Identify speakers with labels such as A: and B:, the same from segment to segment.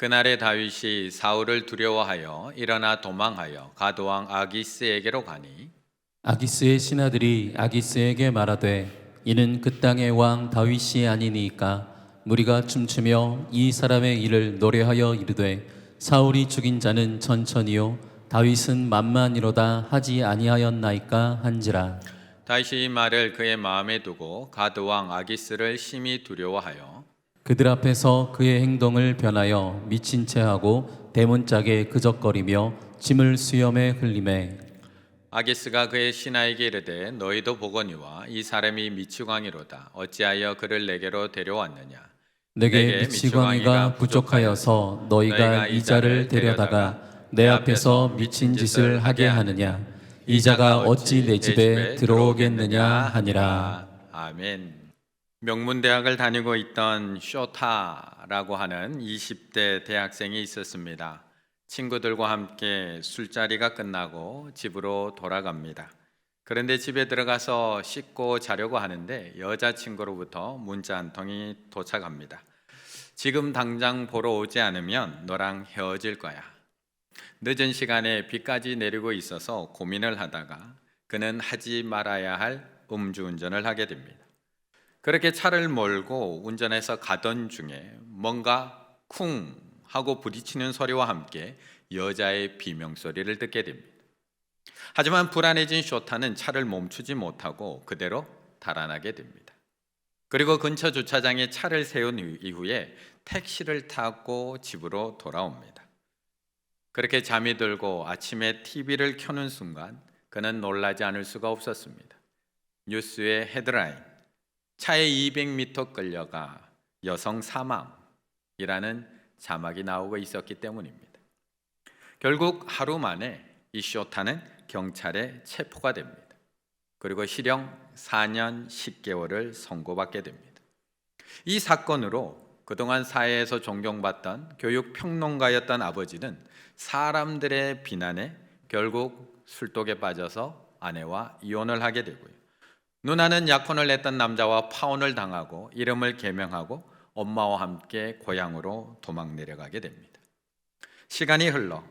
A: 그날에 다윗이 사울을 두려워하여 일어나 도망하여 가드왕 아기스에게로 가니
B: 아기스의 신하들이 아기스에게 말하되 이는 그 땅의 왕 다윗이 아니니까 무리가 춤추며 이 사람의 일을 노래하여 이르되 사울이 죽인 자는 천천히요 다윗은 만만이로다 하지 아니하였나이까 한지라.
A: 다윗이 이 말을 그의 마음에 두고 가드왕 아기스를 심히 두려워하여
B: 그들 앞에서 그의 행동을 변하여 미친 채 하고 대문짝에 그적거리며 짐을 수염에 흘리매
A: 아기스가 그의 신하에게 이르되 너희도 보거니와 이 사람이 미치광이로다 어찌하여 그를 내게로 데려왔느냐
B: 내게 미치광이가 부족하여서 너희가 이 자를 데려다가 내 앞에서 미친 짓을 하게 하느냐 이 자가 어찌 내 집에 들어오겠느냐 하니라.
A: 아멘. 명문대학을 다니고 있던 쇼타라고 하는 20대 대학생이 있었습니다. 친구들과 함께 술자리가 끝나고 집으로 돌아갑니다. 그런데 집에 들어가서 씻고 자려고 하는데 여자친구로부터 문자 한 통이 도착합니다. 지금 당장 보러 오지 않으면 너랑 헤어질 거야. 늦은 시간에 비까지 내리고 있어서 고민을 하다가 그는 하지 말아야 할 음주운전을 하게 됩니다. 그렇게 차를 몰고 운전해서 가던 중에 뭔가 쿵 하고 부딪히는 소리와 함께 여자의 비명소리를 듣게 됩니다. 하지만 불안해진 쇼타는 차를 멈추지 못하고 그대로 달아나게 됩니다. 그리고 근처 주차장에 차를 세운 이후에 택시를 타고 집으로 돌아옵니다. 그렇게 잠이 들고 아침에 TV를 켜는 순간 그는 놀라지 않을 수가 없었습니다. 뉴스의 헤드라인 차에 200m 끌려가 여성 사망이라는 자막이 나오고 있었기 때문입니다. 결국 하루 만에 이 쇼타는 경찰에 체포가 됩니다. 그리고 실형 4년 10개월을 선고받게 됩니다. 이 사건으로 그동안 사회에서 존경받던 교육평론가였던 아버지는 사람들의 비난에 결국 술독에 빠져서 아내와 이혼을 하게 되고요. 누나는 약혼을 했던 남자와 파혼을 당하고 이름을 개명하고 엄마와 함께 고향으로 도망 내려가게 됩니다. 시간이 흘러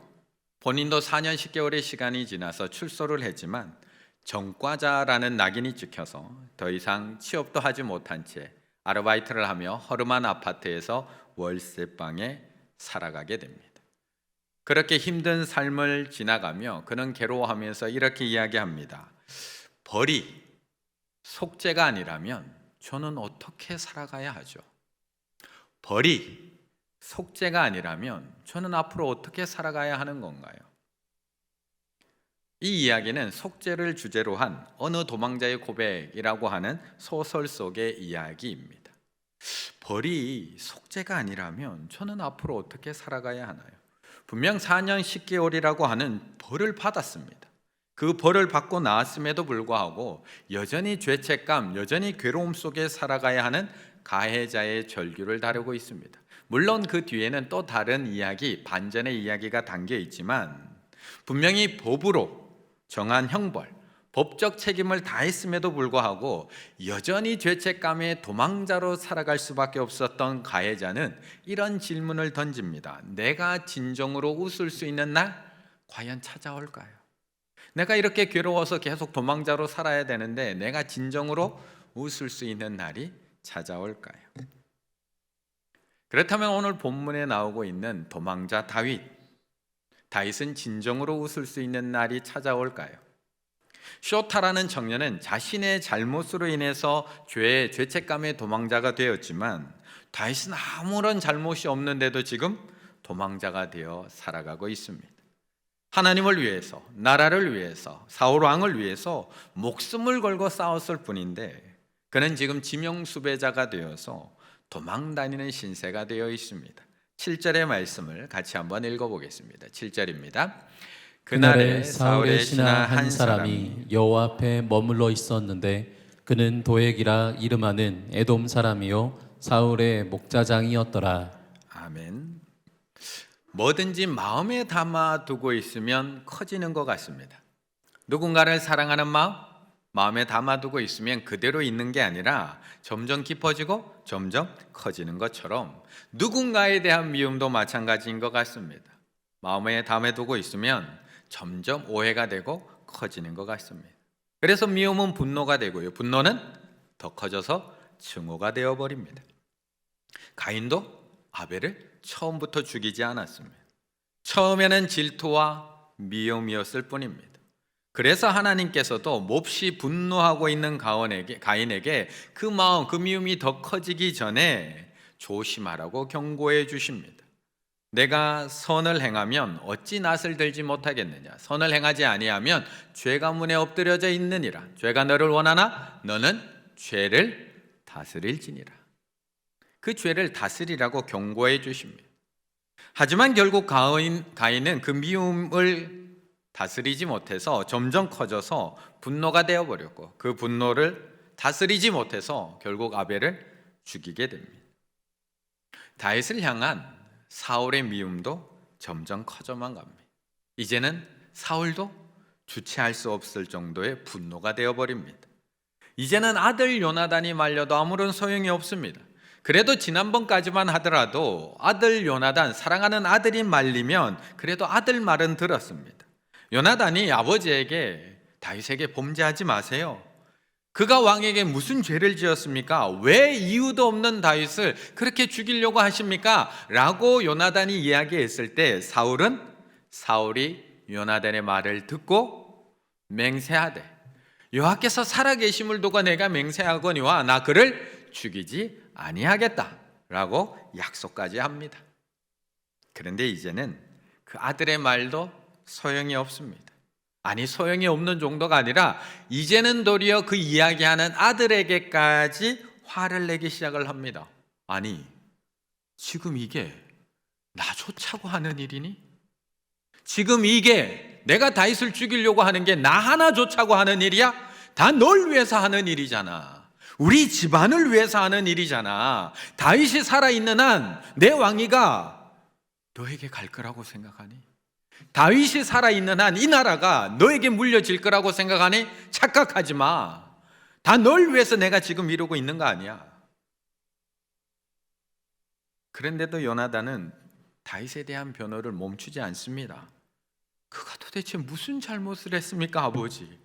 A: 본인도 4년 10개월의 시간이 지나서 출소를 했지만 전과자라는 낙인이 찍혀서 더 이상 취업도 하지 못한 채 아르바이트를 하며 허름한 아파트에서 월세방에 살아가게 됩니다. 그렇게 힘든 삶을 지나가며 그는 괴로워하면서 이렇게 이야기합니다. 벌이 속죄가 아니라면 저는 어떻게 살아가야 하죠? 벌이 속죄가 아니라면 저는 앞으로 어떻게 살아가야 하는 건가요? 이 이야기는 속죄를 주제로 한 어느 도망자의 고백이라고 하는 소설 속의 이야기입니다. 벌이 속죄가 아니라면 저는 앞으로 어떻게 살아가야 하나요? 분명 4년 10개월이라고 하는 벌을 받았습니다. 그 벌을 받고 나왔음에도 불구하고 여전히 죄책감, 여전히 괴로움 속에 살아가야 하는 가해자의 절규를 다루고 있습니다. 물론 그 뒤에는 또 다른 이야기, 반전의 이야기가 담겨 있지만 분명히 법으로 정한 형벌, 법적 책임을 다했음에도 불구하고 여전히 죄책감의 도망자로 살아갈 수밖에 없었던 가해자는 이런 질문을 던집니다. 내가 진정으로 웃을 수 있는 날 과연 찾아올까요? 내가 이렇게 괴로워서 계속 도망자로 살아야 되는데 내가 진정으로 웃을 수 있는 날이 찾아올까요? 그렇다면 오늘 본문에 나오고 있는 도망자 다윗은 진정으로 웃을 수 있는 날이 찾아올까요? 쇼타라는 청년은 자신의 잘못으로 인해서 죄책감의 도망자가 되었지만 다윗은 아무런 잘못이 없는데도 지금 도망자가 되어 살아가고 있습니다. 하나님을 위해서, 나라를 위해서, 사울 왕을 위해서 목숨을 걸고 싸웠을 뿐인데 그는 지금 지명수배자가 되어서 도망 다니는 신세가 되어 있습니다. 7절의 말씀을 같이 한번 읽어보겠습니다. 7절입니다.
B: 그날에 사울의 신하 한 사람이 여호와 앞에 머물러 있었는데 그는 도액이라 이름하는 에돔 사람이요 사울의 목자장이었더라.
A: 아멘. 뭐든지 마음에 담아 두고 있으면 커지는 것 같습니다. 누군가를 사랑하는 마음, 마음에 담아두고 있으면 그대로 있는 게 아니라 점점 깊어지고 점점 커지는 것처럼 누군가에 대한 미움도 마찬가지인 것 같습니다. 마음에 담아두고 있으면 점점 오해가 되고 커지는 것 같습니다. 그래서 미움은 분노가 되고요. 분노는 더 커져서 증오가 되어버립니다. 가인도 아벨을 처음부터 죽이지 않았습니다. 처음에는 질투와 미움이었을 뿐입니다. 그래서 하나님께서도 몹시 분노하고 있는 가인에게 그 마음, 그 미움이 더 커지기 전에 조심하라고 경고해 주십니다. 내가 선을 행하면 어찌 낯을 들지 못하겠느냐. 선을 행하지 아니하면 죄가 문에 엎드려져 있느니라. 죄가 너를 원하나 너는 죄를 다스릴지니라. 그 죄를 다스리라고 경고해 주십니다. 하지만 결국 가인은 그 미움을 다스리지 못해서 점점 커져서 분노가 되어버렸고 그 분노를 다스리지 못해서 결국 아벨을 죽이게 됩니다. 다윗을 향한 사울의 미움도 점점 커져만 갑니다. 이제는 사울도 주체할 수 없을 정도의 분노가 되어버립니다. 이제는 아들 요나단이 말려도 아무런 소용이 없습니다. 그래도 지난번까지만 하더라도 아들 요나단, 사랑하는 아들이 말리면 그래도 아들 말은 들었습니다. 요나단이 아버지에게 다윗에게 범죄하지 마세요. 그가 왕에게 무슨 죄를 지었습니까? 왜 이유도 없는 다윗을 그렇게 죽이려고 하십니까? 라고 요나단이 이야기했을 때 사울이 요나단의 말을 듣고 맹세하되 여호와께서 살아계심을 두고 내가 맹세하거니와 나 그를 죽이지 아니하겠다 라고 약속까지 합니다. 그런데 이제는 그 아들의 말도 소용이 없습니다. 아니, 소용이 없는 정도가 아니라 이제는 도리어 그 이야기하는 아들에게까지 화를 내기 시작을 합니다. 아니, 지금 이게 나 좋자고 하는 일이니? 지금 이게 내가 다윗을 죽이려고 하는 게 나 하나 좋자고 하는 일이야? 다 널 위해서 하는 일이잖아. 우리 집안을 위해서 하는 일이잖아. 다윗이 살아있는 한 내 왕위가 너에게 갈 거라고 생각하니? 다윗이 살아있는 한 이 나라가 너에게 물려질 거라고 생각하니? 착각하지 마. 다 널 위해서 내가 지금 이러고 있는 거 아니야. 그런데도 요나단은 다윗에 대한 변호를 멈추지 않습니다. 그가 도대체 무슨 잘못을 했습니까, 아버지?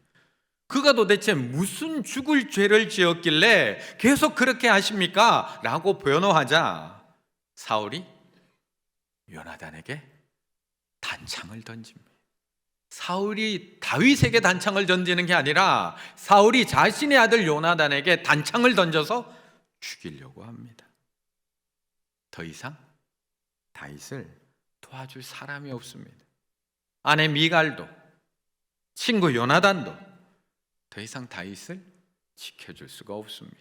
A: 그가 도대체 무슨 죽을 죄를 지었길래 계속 그렇게 하십니까? 라고 변호하자 사울이 요나단에게 단창을 던집니다. 사울이 다윗에게 단창을 던지는 게 아니라 사울이 자신의 아들 요나단에게 단창을 던져서 죽이려고 합니다. 더 이상 다윗을 도와줄 사람이 없습니다. 아내 미갈도 친구 요나단도 더 이상 다윗을 지켜줄 수가 없습니다.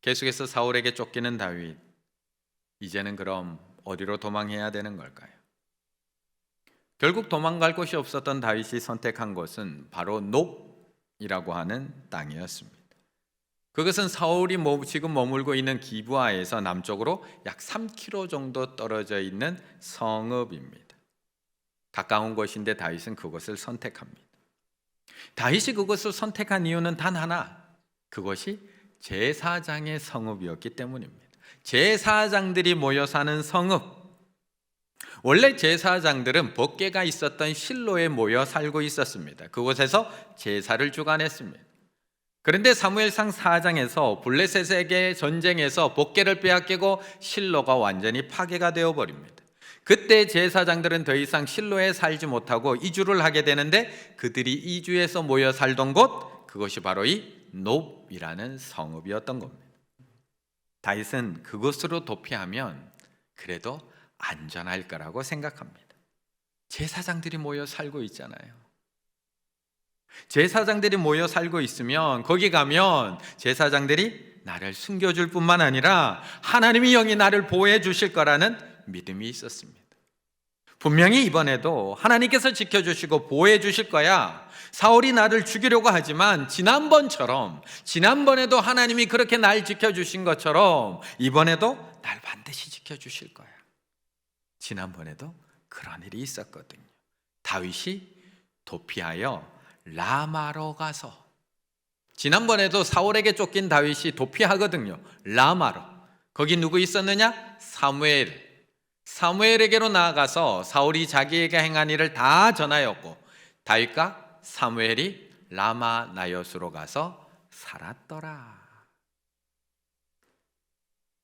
A: 계속해서 사울에게 쫓기는 다윗, 이제는 그럼 어디로 도망해야 되는 걸까요? 결국 도망갈 곳이 없었던 다윗이 선택한 곳은 바로 놉이라고 하는 땅이었습니다. 그것은 사울이 지금 머물고 있는 기브아에서 남쪽으로 약 3km 정도 떨어져 있는 성읍입니다. 가까운 곳인데 다윗은 그곳을 선택합니다. 다윗이 그것을 선택한 이유는 단 하나, 그것이 제사장의 성읍이었기 때문입니다. 제사장들이 모여 사는 성읍. 원래 제사장들은 법궤가 있었던 실로에 모여 살고 있었습니다. 그곳에서 제사를 주관했습니다. 그런데 사무엘상 4장에서 블레셋에게 전쟁에서 법궤를 빼앗기고 실로가 완전히 파괴가 되어버립니다. 그때 제사장들은 더 이상 실로에 살지 못하고 이주를 하게 되는데 그들이 이주해서 모여 살던 곳, 그것이 바로 이 놉이라는 성읍이었던 겁니다. 다윗은 그곳으로 도피하면 그래도 안전할 거라고 생각합니다. 제사장들이 모여 살고 있잖아요. 제사장들이 모여 살고 있으면 거기 가면 제사장들이 나를 숨겨줄 뿐만 아니라 하나님이 영이 나를 보호해 주실 거라는 믿음이 있었습니다. 분명히 이번에도 하나님께서 지켜주시고 보호해 주실 거야. 사울이 나를 죽이려고 하지만 지난번에도 하나님이 그렇게 날 지켜주신 것처럼 이번에도 날 반드시 지켜주실 거야. 지난번에도 그런 일이 있었거든요. 다윗이 도피하여 라마로 가서, 지난번에도 사울에게 쫓긴 다윗이 도피하거든요. 라마로. 거기 누구 있었느냐? 사무엘에게로 나아가서 사울이 자기에게 행한 일을 다 전하였고, 다윗과 사무엘이 라마 나요스로 가서 살았더라.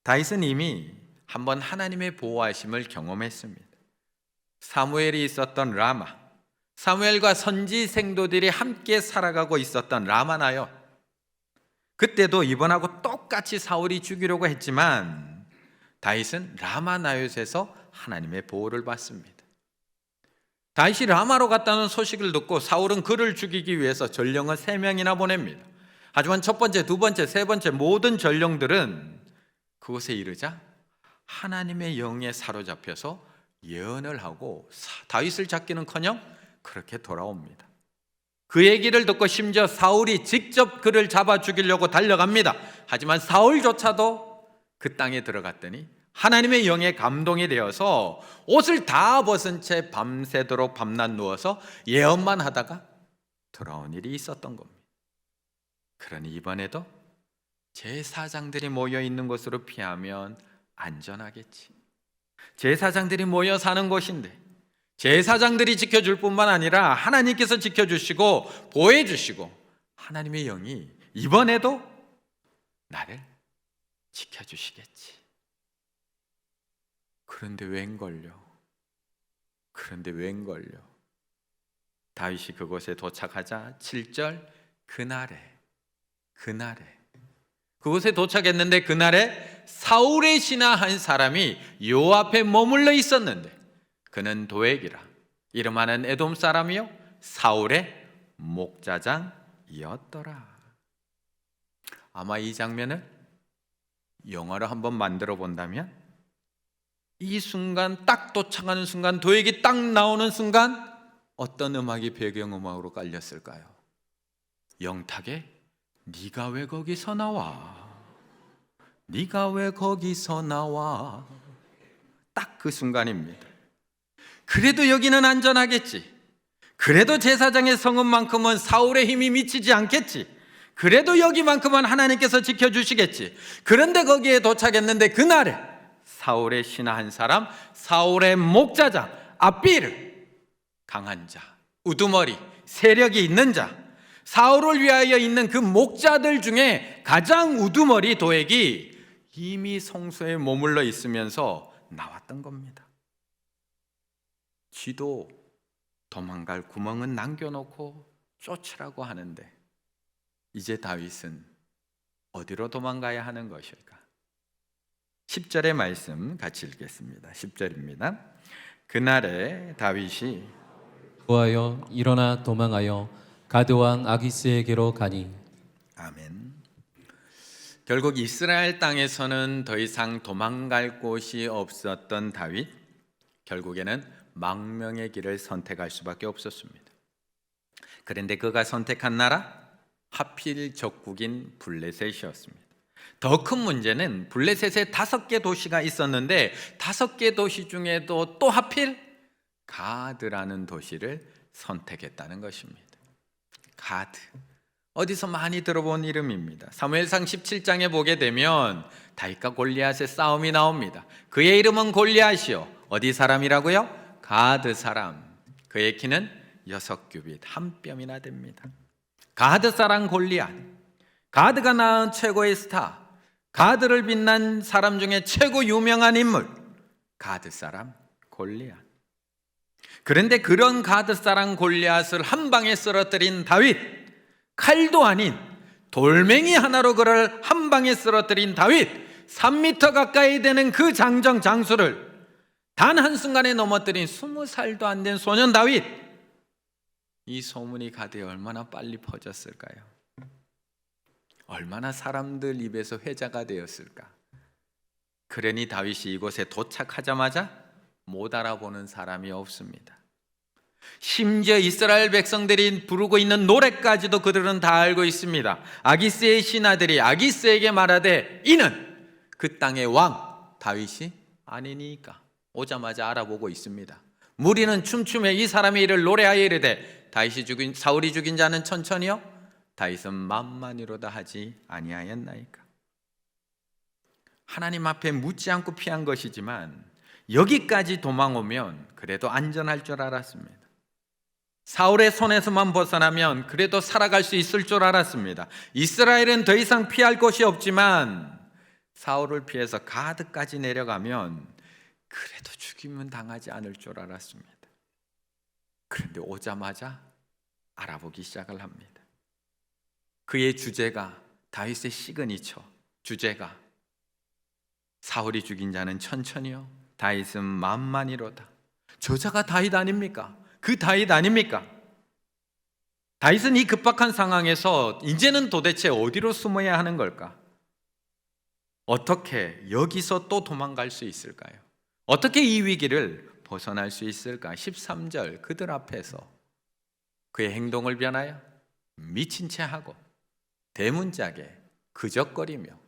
A: 다윗은 이미 한번 하나님의 보호하심을 경험했습니다. 사무엘이 있었던 라마, 사무엘과 선지 생도들이 함께 살아가고 있었던 라마 나요. 그때도 이번하고 똑같이 사울이 죽이려고 했지만 다윗은 라마 나요스에서 하나님의 보호를 받습니다. 다윗이 라마로 갔다는 소식을 듣고 사울은 그를 죽이기 위해서 전령을 3명이나 보냅니다. 하지만 첫 번째, 두 번째, 세 번째 모든 전령들은 그곳에 이르자 하나님의 영에 사로잡혀서 예언을 하고 다윗을 잡기는커녕 그렇게 돌아옵니다. 그 얘기를 듣고 심지어 사울이 직접 그를 잡아 죽이려고 달려갑니다. 하지만 사울조차도 그 땅에 들어갔더니 하나님의 영에 감동이 되어서 옷을 다 벗은 채 밤새도록 밤낮 누워서 예언만 하다가 돌아온 일이 있었던 겁니다. 그러니 이번에도 제사장들이 모여 있는 곳으로 피하면 안전하겠지. 제사장들이 모여 사는 곳인데 제사장들이 지켜줄 뿐만 아니라 하나님께서 지켜주시고 보호해주시고 하나님의 영이 이번에도 나를 지켜주시겠지. 그런데 웬걸요? 다윗이 그곳에 도착하자 7절 그날에 그곳에 도착했는데 그날에 사울의 신하 한 사람이 요 앞에 머물러 있었는데 그는 도액이라 이름하는 에돔 사람이요 사울의 목자장이었더라. 아마 이 장면을 영화로 한번 만들어 본다면 이 순간 딱 도착하는 순간 도액이 딱 나오는 순간 어떤 음악이 배경음악으로 깔렸을까요? 영탁의 네가 왜 거기서 나와? 네가 왜 거기서 나와? 딱 그 순간입니다. 그래도 여기는 안전하겠지. 그래도 제사장의 성읍만큼은 사울의 힘이 미치지 않겠지. 그래도 여기만큼은 하나님께서 지켜주시겠지. 그런데 거기에 도착했는데 그날에 사울의 신하 한 사람, 사울의 목자장 아비르, 강한 자, 우두머리, 세력이 있는 자, 사울을 위하여 있는 그 목자들 중에 가장 우두머리 도액이 이미 성소에 머물러 있으면서 나왔던 겁니다. 쥐도 도망갈 구멍은 남겨놓고 쫓으라고 하는데 이제 다윗은 어디로 도망가야 하는 것일까? 10절의 말씀 같이 읽겠습니다. 10절입니다. 그날에 다윗이
B: 구하여 일어나 도망하여 가드 왕 아기스에게로 가니.
A: 아멘. 결국 이스라엘 땅에서는 더 이상 도망갈 곳이 없었던 다윗, 결국에는 망명의 길을 선택할 수밖에 없었습니다. 그런데 그가 선택한 나라 하필 적국인 블레셋이었습니다. 더 큰 문제는 블레셋에 5개 도시가 있었는데 5개 도시 중에도 또 하필 가드라는 도시를 선택했다는 것입니다. 가드, 어디서 많이 들어본 이름입니다. 사무엘상 17장에 보게 되면 다윗과 골리앗의 싸움이 나옵니다. 그의 이름은 골리앗이요, 어디 사람이라고요? 가드 사람. 그의 키는 6규빗, 한 뼘이나 됩니다. 가드 사람 골리앗. 가드가 낳은 최고의 스타, 가드를 빛난 사람 중에 최고 유명한 인물, 가드 사람 골리앗. 그런데 그런 가드 사람 골리앗을 한 방에 쓰러뜨린 다윗, 칼도 아닌 돌멩이 하나로 그를 한 방에 쓰러뜨린 다윗, 3m 가까이 되는 그 장정 장수를 단 한순간에 넘어뜨린 20살도 안 된 소년 다윗. 이 소문이 가드에 얼마나 빨리 퍼졌을까요? 얼마나 사람들 입에서 회자가 되었을까? 그러니 다윗이 이곳에 도착하자마자 못 알아보는 사람이 없습니다. 심지어 이스라엘 백성들이 부르고 있는 노래까지도 그들은 다 알고 있습니다. 아기스의 신하들이 아기스에게 말하되 이는 그 땅의 왕 다윗이 아니니까 오자마자 알아보고 있습니다. 무리는 춤추며 이 사람의 이를 노래하여 이르되 사울이 죽인 자는 천천히요 다윗은 만만이로다 하지 아니하였나이까. 하나님 앞에 묻지 않고 피한 것이지만 여기까지 도망오면 그래도 안전할 줄 알았습니다. 사울의 손에서만 벗어나면 그래도 살아갈 수 있을 줄 알았습니다. 이스라엘은 더 이상 피할 곳이 없지만 사울을 피해서 가드까지 내려가면 그래도 죽임은 당하지 않을 줄 알았습니다. 그런데 오자마자 알아보기 시작을 합니다. 그의 주제가 다윗의 시그니처 주제가 사울이 죽인 자는 천천히요 다윗은 만만이로다. 저자가 다윗 아닙니까? 그 다윗 아닙니까? 다윗은 이 급박한 상황에서 이제는 도대체 어디로 숨어야 하는 걸까? 어떻게 여기서 또 도망갈 수 있을까요? 어떻게 이 위기를 벗어날 수 있을까? 13절 그들 앞에서 그의 행동을 변하여 미친 채 하고 대문짝에 그적거리며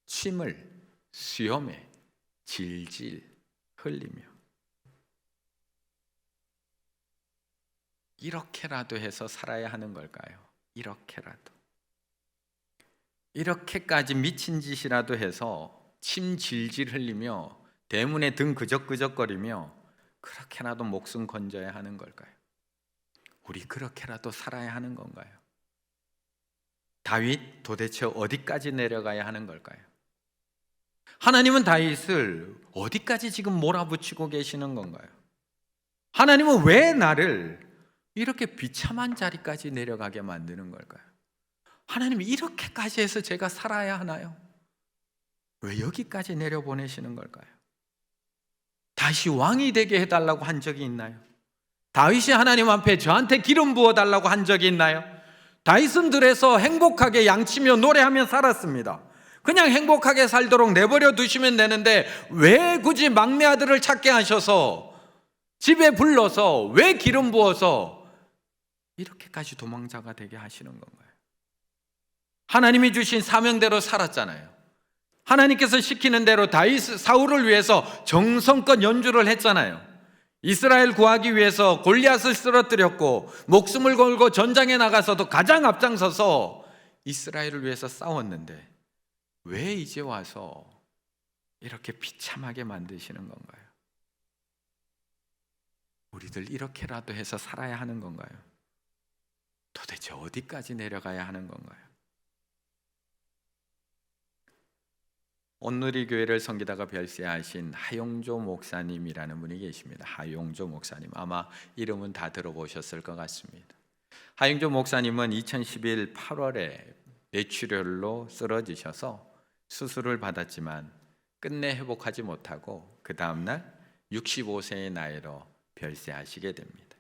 A: 침을 수염에 질질 흘리며 이렇게라도 해서 살아야 하는 걸까요? 이렇게라도 이렇게까지 미친 짓이라도 해서 침 질질 흘리며 대문에 등 그적그적거리며 그렇게라도 목숨 건져야 하는 걸까요? 우리 그렇게라도 살아야 하는 건가요? 다윗 도대체 어디까지 내려가야 하는 걸까요? 하나님은 다윗을 어디까지 지금 몰아붙이고 계시는 건가요? 하나님은 왜 나를 이렇게 비참한 자리까지 내려가게 만드는 걸까요? 하나님이 이렇게까지 해서 제가 살아야 하나요? 왜 여기까지 내려보내시는 걸까요? 다시 왕이 되게 해달라고 한 적이 있나요? 다윗이 하나님 앞에 저한테 기름 부어달라고 한 적이 있나요? 다윗은 들에서 행복하게 양치며 노래하며 살았습니다. 그냥 행복하게 살도록 내버려 두시면 되는데 왜 굳이 막내 아들을 찾게 하셔서 집에 불러서 왜 기름 부어서 이렇게까지 도망자가 되게 하시는 건가요? 하나님이 주신 사명대로 살았잖아요. 하나님께서 시키는 대로 사울을 위해서 정성껏 연주를 했잖아요. 이스라엘 구하기 위해서 골리앗을 쓰러뜨렸고 목숨을 걸고 전장에 나가서도 가장 앞장서서 이스라엘을 위해서 싸웠는데 왜 이제 와서 이렇게 비참하게 만드시는 건가요? 우리들 이렇게라도 해서 살아야 하는 건가요? 도대체 어디까지 내려가야 하는 건가요? 온누리 교회를 섬기다가 별세하신 하용조 목사님이라는 분이 계십니다. 하용조 목사님, 아마 이름은 다 들어보셨을 것 같습니다. 하용조 목사님은 2011 8월에 뇌출혈로 쓰러지셔서 수술을 받았지만 끝내 회복하지 못하고 그 다음날 65세의 나이로 별세하시게 됩니다.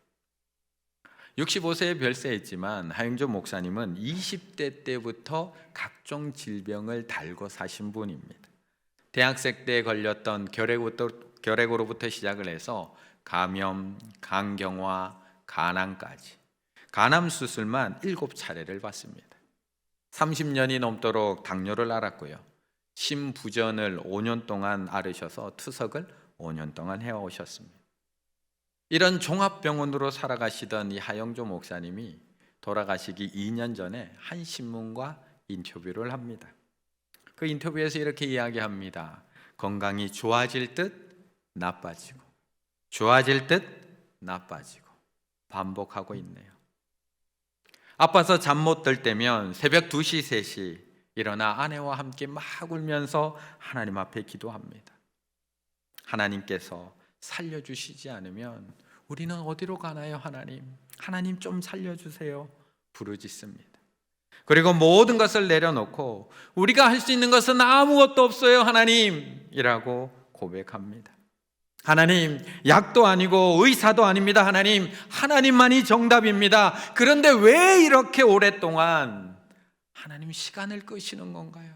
A: 65세에 별세했지만 하용조 목사님은 20대 때부터 각종 질병을 달고 사신 분입니다. 대학생 때 걸렸던 결핵으로부터 시작을 해서 감염, 간경화, 간암까지 간암 수술만 7차례를 받습니다. 30년이 넘도록 당뇨를 앓았고요. 심부전을 5년 동안 앓으셔서 투석을 5년 동안 해오셨습니다. 이런 종합병원으로 살아가시던 이 하용조 목사님이 돌아가시기 2년 전에 한 신문과 인터뷰를 합니다. 그 인터뷰에서 이렇게 이야기합니다. 건강이 좋아질 듯 나빠지고 좋아질 듯 나빠지고 반복하고 있네요. 아파서 잠 못 들 때면 새벽 2시, 3시 일어나 아내와 함께 막 울면서 하나님 앞에 기도합니다. 하나님께서 살려주시지 않으면 우리는 어디로 가나요? 하나님 좀 살려주세요 부르짖습니다. 그리고 모든 것을 내려놓고 우리가 할 수 있는 것은 아무것도 없어요 하나님이라고 고백합니다. 하나님, 약도 아니고 의사도 아닙니다. 하나님만이 정답입니다. 그런데 왜 이렇게 오랫동안 하나님 시간을 끄시는 건가요?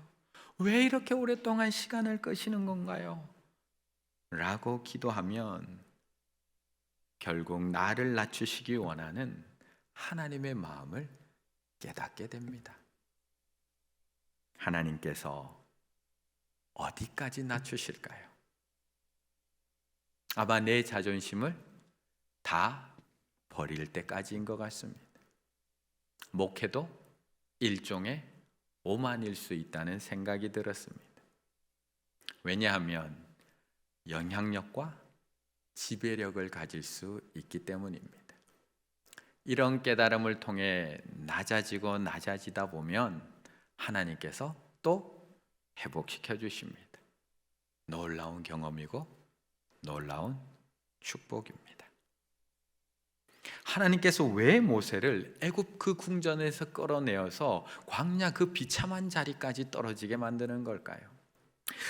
A: 왜 이렇게 오랫동안 시간을 끄시는 건가요? 라고 기도하면 결국 나를 낮추시기 원하는 하나님의 마음을 깨닫게 됩니다. 하나님께서 어디까지 낮추실까요? 아마 내 자존심을 다 버릴 때까지인 것 같습니다. 목회도 일종의 오만일 수 있다는 생각이 들었습니다. 왜냐하면 영향력과 지배력을 가질 수 있기 때문입니다. 이런 깨달음을 통해 낮아지다 보면 하나님께서 또 회복시켜 주십니다. 놀라운 경험이고 놀라운 축복입니다. 하나님께서 왜 모세를 애굽 그 궁전에서 끌어내어서 광야 그 비참한 자리까지 떨어지게 만드는 걸까요?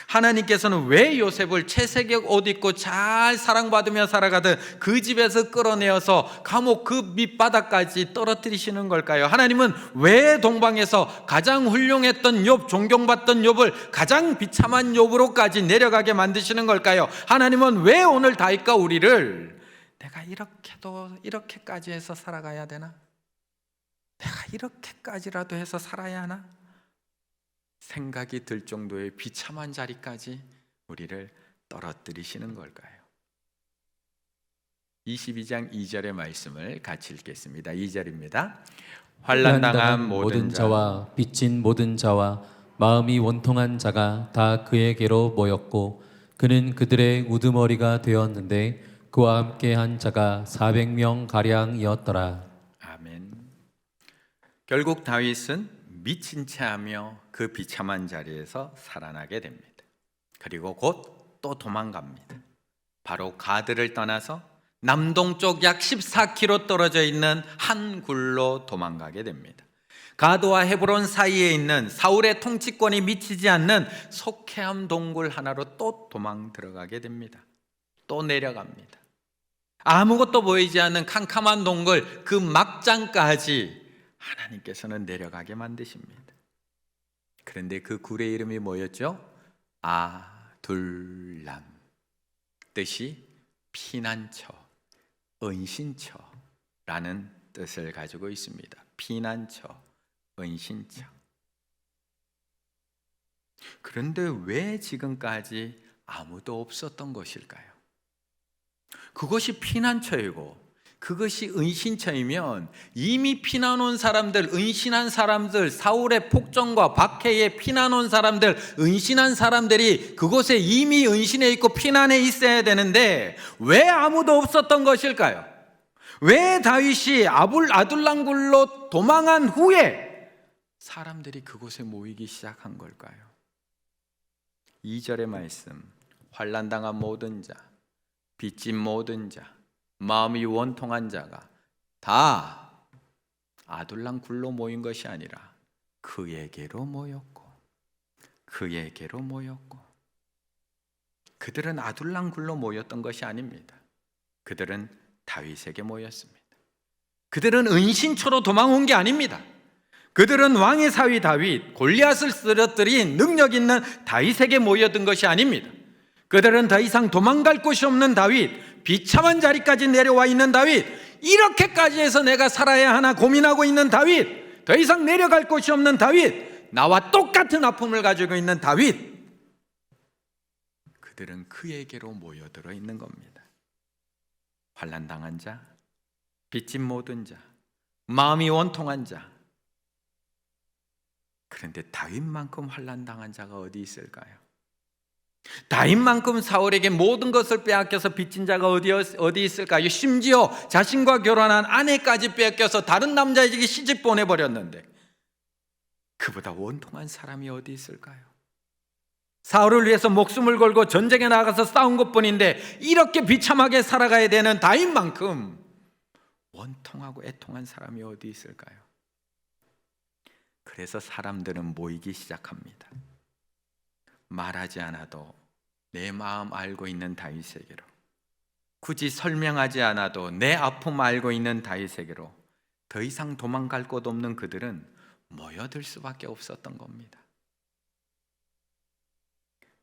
A: 하나님께서는 왜 요셉을 채색의 옷 입고 잘 사랑받으며 살아가던 그 집에서 끌어내어서 감옥 그 밑바닥까지 떨어뜨리시는 걸까요? 하나님은 왜 동방에서 가장 훌륭했던 욥, 존경받던 욥을 가장 비참한 욥으로까지 내려가게 만드시는 걸까요? 하나님은 왜 오늘 다윗과 우리를 내가 이렇게까지 해서 살아가야 되나? 내가 이렇게까지라도 해서 살아야 하나? 생각이 들 정도의 비참한 자리까지 우리를 떨어뜨리시는 걸까요? 22장 2절의 말씀을 같이 읽겠습니다. 2절입니다. 환난당한 모든
B: 자와 빚진 모든 자와 마음이 원통한 자가 다 그에게로 모였고 그는 그들의 우두머리가 되었는데 그와 함께한 자가 400명 가량이었더라.
A: 아멘. 결국 다윗은 미친 채하며 그 비참한 자리에서 살아나게 됩니다. 그리고 곧 또 도망갑니다. 바로 가드를 떠나서 남동쪽 약 14km 떨어져 있는 한 굴로 도망가게 됩니다. 가드와 헤브론 사이에 있는 사울의 통치권이 미치지 않는 속회암 동굴 하나로 또 도망 들어가게 됩니다. 또 내려갑니다. 아무것도 보이지 않는 캄캄한 동굴 그 막장까지 하나님께서는 내려가게 만드십니다. 그런데 그 굴의 이름이 뭐였죠? 아둘람, 뜻이 피난처, 은신처라는 뜻을 가지고 있습니다. 피난처, 은신처. 그런데 왜 지금까지 아무도 없었던 것일까요? 그것이 피난처이고 그것이 은신처이면 이미 피난 온 사람들, 은신한 사람들, 사울의 폭정과 박해에 피난 온 사람들, 은신한 사람들이 그곳에 이미 은신해 있고 피난해 있어야 되는데 왜 아무도 없었던 것일까요? 왜 다윗이 아둘람굴로 도망한 후에 사람들이 그곳에 모이기 시작한 걸까요? 2절의 말씀, 환난당한 모든 자, 빚진 모든 자, 마음이 원통한 자가 다 아둘람 굴로 모인 것이 아니라 그에게로 모였고 그들은 아둘람 굴로 모였던 것이 아닙니다. 그들은 다윗에게 모였습니다. 그들은 은신처로 도망온 게 아닙니다. 그들은 왕의 사위 다윗, 골리앗을 쓰러뜨린 능력 있는 다윗에게 모여든 것이 아닙니다. 그들은 더 이상 도망갈 곳이 없는 다윗, 비참한 자리까지 내려와 있는 다윗, 이렇게까지 해서 내가 살아야 하나 고민하고 있는 다윗, 더 이상 내려갈 곳이 없는 다윗, 나와 똑같은 아픔을 가지고 있는 다윗, 그들은 그에게로 모여들어 있는 겁니다. 환난당한 자, 빚진 모든 자, 마음이 원통한 자. 그런데 다윗만큼 환난당한 자가 어디 있을까요? 다윗만큼 사울에게 모든 것을 빼앗겨서 빚진 자가 어디 있을까요? 심지어 자신과 결혼한 아내까지 빼앗겨서 다른 남자에게 시집 보내버렸는데 그보다 원통한 사람이 어디 있을까요? 사울을 위해서 목숨을 걸고 전쟁에 나가서 싸운 것뿐인데 이렇게 비참하게 살아가야 되는 다윗만큼 원통하고 애통한 사람이 어디 있을까요? 그래서 사람들은 모이기 시작합니다. 말하지 않아도 내 마음 알고 있는 다윗에게로, 굳이 설명하지 않아도 내 아픔 알고 있는 다윗에게로 더 이상 도망갈 곳 없는 그들은 모여들 수밖에 없었던 겁니다.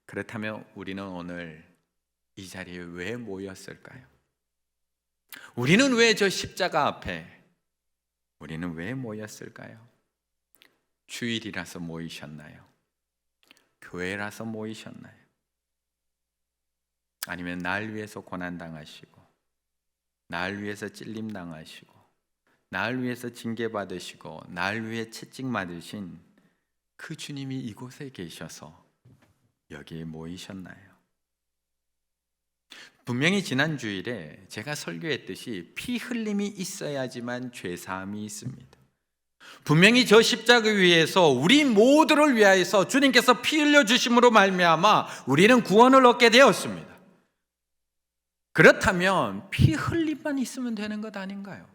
A: 그렇다면 우리는 오늘 이 자리에 왜 모였을까요? 우리는 왜 저 십자가 앞에 우리는 왜 모였을까요? 주일이라서 모이셨나요? 교회라서 모이셨나요? 아니면 날 위해서 고난당하시고 날 위해서 찔림 당하시고 날 위해서 징계받으시고 날 위해 채찍 맞으신 그 주님이 이곳에 계셔서 여기에 모이셨나요? 분명히 지난 주일에 제가 설교했듯이 피 흘림이 있어야지만 죄 사함이 있습니다. 분명히 저 십자가 위에서 우리 모두를 위하여서 주님께서 피 흘려 주심으로 말미암아 우리는 구원을 얻게 되었습니다. 그렇다면 피 흘림만 있으면 되는 것 아닌가요?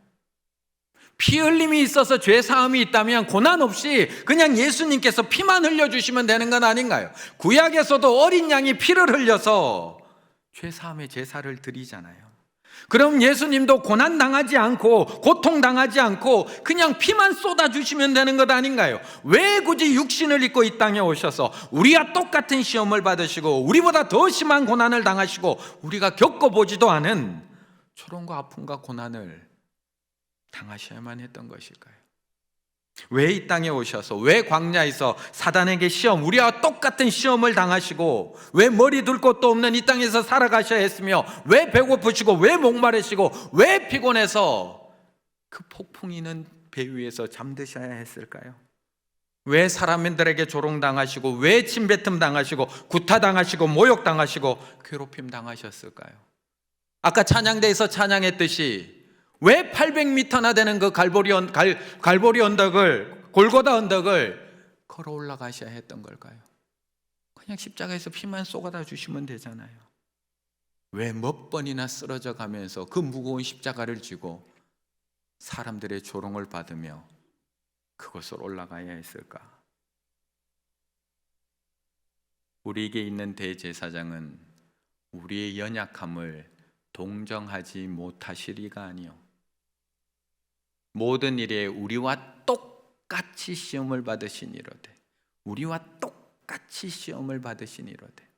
A: 피 흘림이 있어서 죄 사함이 있다면 고난 없이 그냥 예수님께서 피만 흘려 주시면 되는 건 아닌가요? 구약에서도 어린 양이 피를 흘려서 죄 사함의 제사를 드리잖아요. 그럼 예수님도 고난 당하지 않고 고통 당하지 않고 그냥 피만 쏟아 주시면 되는 것 아닌가요? 왜 굳이 육신을 입고 이 땅에 오셔서 우리와 똑같은 시험을 받으시고 우리보다 더 심한 고난을 당하시고 우리가 겪어보지도 않은 초롱과 아픔과 고난을 당하셔야만 했던 것일까요? 왜 이 땅에 오셔서 왜 광야에서 사단에게 시험, 우리와 똑같은 시험을 당하시고 왜 머리 둘 곳도 없는 이 땅에서 살아가셔야 했으며 왜 배고프시고 왜 목마르시고 왜 피곤해서 그 폭풍이는 배 위에서 잠드셔야 했을까요? 왜 사람들에게 조롱당하시고 왜 침뱉음 당하시고 구타당하시고 모욕당하시고 괴롭힘 당하셨을까요? 아까 찬양대에서 찬양했듯이 왜 800m나 되는 그 갈보리 언덕을, 골고다 언덕을 걸어 올라가셔야 했던 걸까요? 그냥 십자가에서 피만 쏟아다 주시면 되잖아요. 왜 몇 번이나 쓰러져 가면서 그 무거운 십자가를 쥐고 사람들의 조롱을 받으며 그것을 올라가야 했을까? 우리에게 있는 대제사장은 우리의 연약함을 동정하지 못하시리가 아니요, 모든 일에 우리와 똑같이 시험을 받으시니로되 우리와 똑같이 시험을 받으시니로되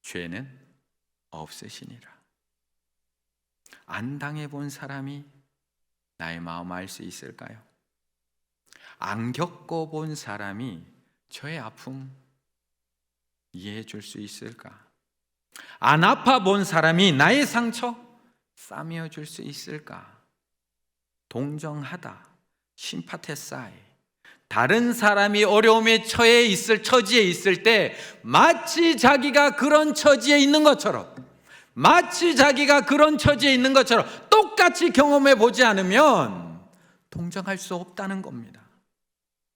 A: 죄는 없으시니라. 안 당해본 사람이 나의 마음 알 수 있을까요? 안 겪어본 사람이 저의 아픔 이해해 줄 수 있을까? 안 아파본 사람이 나의 상처 싸매어 줄 수 있을까? 동정하다, 심파테사이, 다른 사람이 어려움에 처지에 있을 때 마치 자기가 그런 처지에 있는 것처럼, 똑같이 경험해 보지 않으면 동정할 수 없다는 겁니다.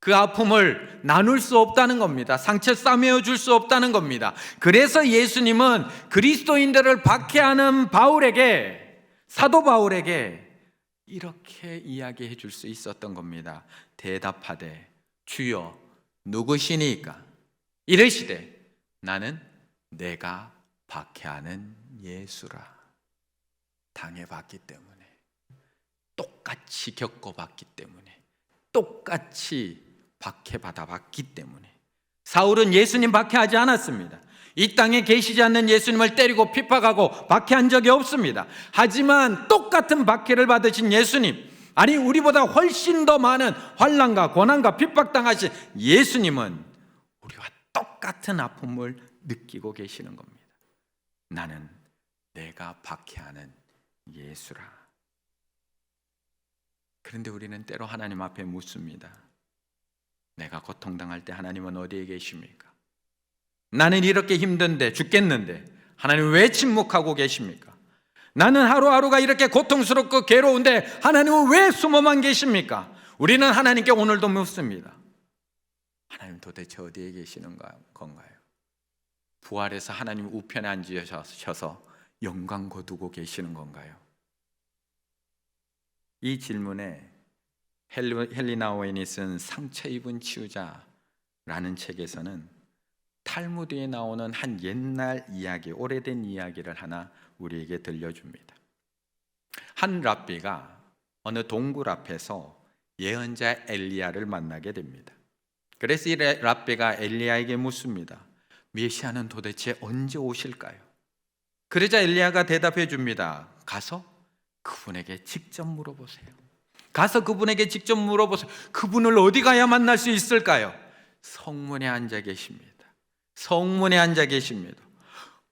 A: 그 아픔을 나눌 수 없다는 겁니다. 상처 싸매어 줄 수 없다는 겁니다. 그래서 예수님은 그리스도인들을 박해하는 사도 바울에게 이렇게 이야기해 줄 수 있었던 겁니다. 대답하되 주여 누구시니까? 이르시되 나는 내가 박해하는 예수라. 당해봤기 때문에, 똑같이 겪어봤기 때문에, 똑같이 박해받아봤기 때문에. 사울은 예수님 박해하지 않았습니다. 이 땅에 계시지 않는 예수님을 때리고 핍박하고 박해한 적이 없습니다. 하지만 똑같은 박해를 받으신 예수님, 아니 우리보다 훨씬 더 많은 환난과 고난과 핍박당하신 예수님은 우리와 똑같은 아픔을 느끼고 계시는 겁니다. 나는 내가 박해하는 예수라. 그런데 우리는 때로 하나님 앞에 묻습니다. 내가 고통당할 때 하나님은 어디에 계십니까? 나는 이렇게 힘든데 죽겠는데 하나님 왜 침묵하고 계십니까? 나는 하루하루가 이렇게 고통스럽고 괴로운데 하나님은 왜 숨어만 계십니까? 우리는 하나님께 오늘도 묻습니다. 하나님 도대체 어디에 계시는 건가요? 부활해서 하나님 우편에 앉으셔서 영광 거두고 계시는 건가요? 이 질문에 헬리나 오웬이 쓴 상처 입은 치유자라는 책에서는 탈무드에 나오는 한 옛날 이야기, 오래된 이야기를 하나 우리에게 들려줍니다. 한 랍비가 어느 동굴 앞에서 예언자 엘리야를 만나게 됩니다. 그래서 이 랍비가 엘리야에게 묻습니다. 메시아는 도대체 언제 오실까요? 그러자 엘리야가 대답해 줍니다. 가서 그분에게 직접 물어보세요. 그분을 어디 가야 만날 수 있을까요? 성문에 앉아 계십니다.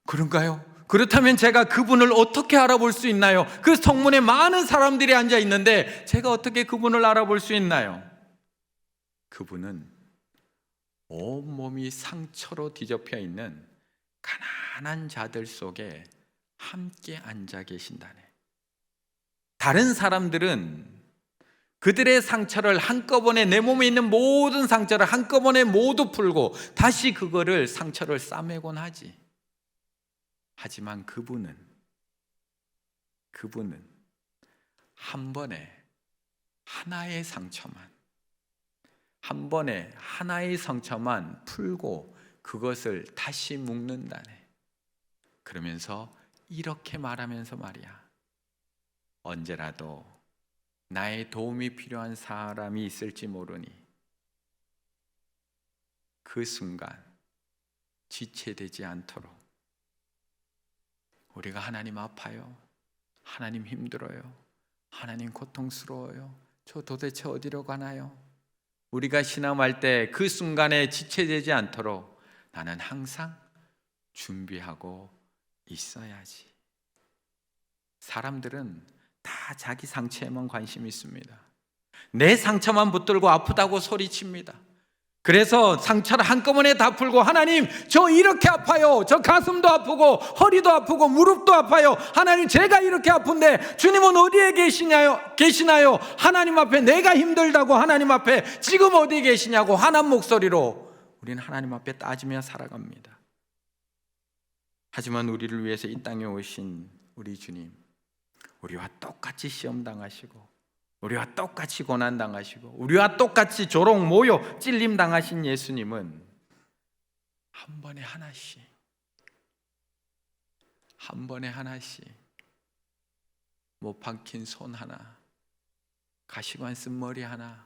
A: 그런가요? 그렇다면 제가 그분을 어떻게 알아볼 수 있나요? 그 성문에 많은 사람들이 앉아 있는데 제가 어떻게 그분을 알아볼 수 있나요? 그분은 온몸이 상처로 뒤덮여 있는 가난한 자들 속에 함께 앉아 계신다네. 다른 사람들은 그들의 상처를 한꺼번에, 내 몸에 있는 모든 상처를 한꺼번에 모두 풀고 다시 그거를 상처를 싸매곤 하지. 하지만 그분은 한 번에 하나의 상처만, 한 번에 하나의 상처만 풀고 그것을 다시 묶는다네. 그러면서 이렇게 말하면서 말이야, 언제라도 나의 도움이 필요한 사람이 있을지 모르니 그 순간 지체되지 않도록, 우리가 하나님 아파요, 하나님 힘들어요, 하나님 고통스러워요, 저 도대체 어디로 가나요? 우리가 신앙할 때 그 순간에 지체되지 않도록 나는 항상 준비하고 있어야지. 사람들은 다 자기 상처에만 관심이 있습니다. 내 상처만 붙들고 아프다고 소리칩니다. 그래서 상처를 한꺼번에 다 풀고, 하나님 저 이렇게 아파요, 저 가슴도 아프고 허리도 아프고 무릎도 아파요, 하나님 제가 이렇게 아픈데 주님은 어디에 계시나요? 하나님 앞에 내가 힘들다고, 하나님 앞에 지금 어디에 계시냐고 화난 목소리로 우리는 하나님 앞에 따지며 살아갑니다. 하지만 우리를 위해서 이 땅에 오신 우리 주님, 우리와 똑같이 시험 당하시고 우리와 똑같이 고난 당하시고 우리와 똑같이 조롱, 모욕, 찔림 당하신 예수님은 한 번에 하나씩, 한 번에 하나씩, 못 박힌 손 하나, 가시관 쓴 머리 하나,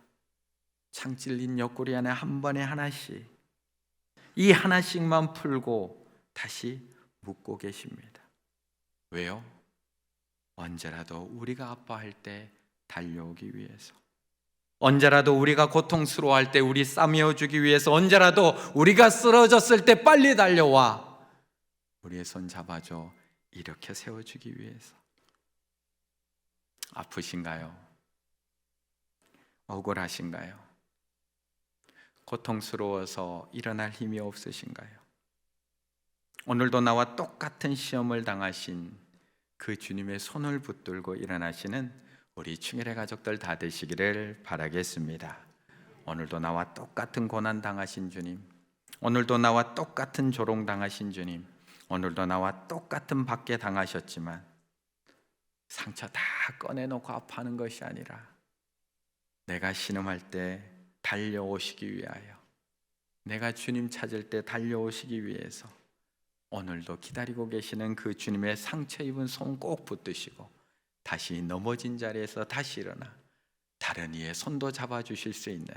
A: 창 찔린 옆구리 하나, 한 번에 하나씩, 이 하나씩만 풀고 다시 묶고 계십니다. 왜요? 언제라도 우리가 아파할 때 달려오기 위해서, 언제라도 우리가 고통스러워할 때 우리 싸매어주기 위해서, 언제라도 우리가 쓰러졌을 때 빨리 달려와 우리의 손 잡아줘 이렇게 세워주기 위해서. 아프신가요? 억울하신가요? 고통스러워서 일어날 힘이 없으신가요? 오늘도 나와 똑같은 시험을 당하신 그 주님의 손을 붙들고 일어나시는 우리 충일의 가족들 다 되시기를 바라겠습니다. 오늘도 나와 똑같은 고난 당하신 주님, 오늘도 나와 똑같은 조롱 당하신 주님, 오늘도 나와 똑같은 박해 당하셨지만 상처 다 꺼내놓고 아파하는 것이 아니라 내가 신음할 때 달려오시기 위하여, 내가 주님 찾을 때 달려오시기 위해서 오늘도 기다리고 계시는 그 주님의 상처 입은 손 꼭 붙드시고 다시 넘어진 자리에서 다시 일어나 다른 이의 손도 잡아주실 수 있는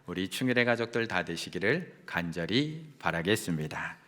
A: 우리 충일의 가족들 다 되시기를 간절히 바라겠습니다.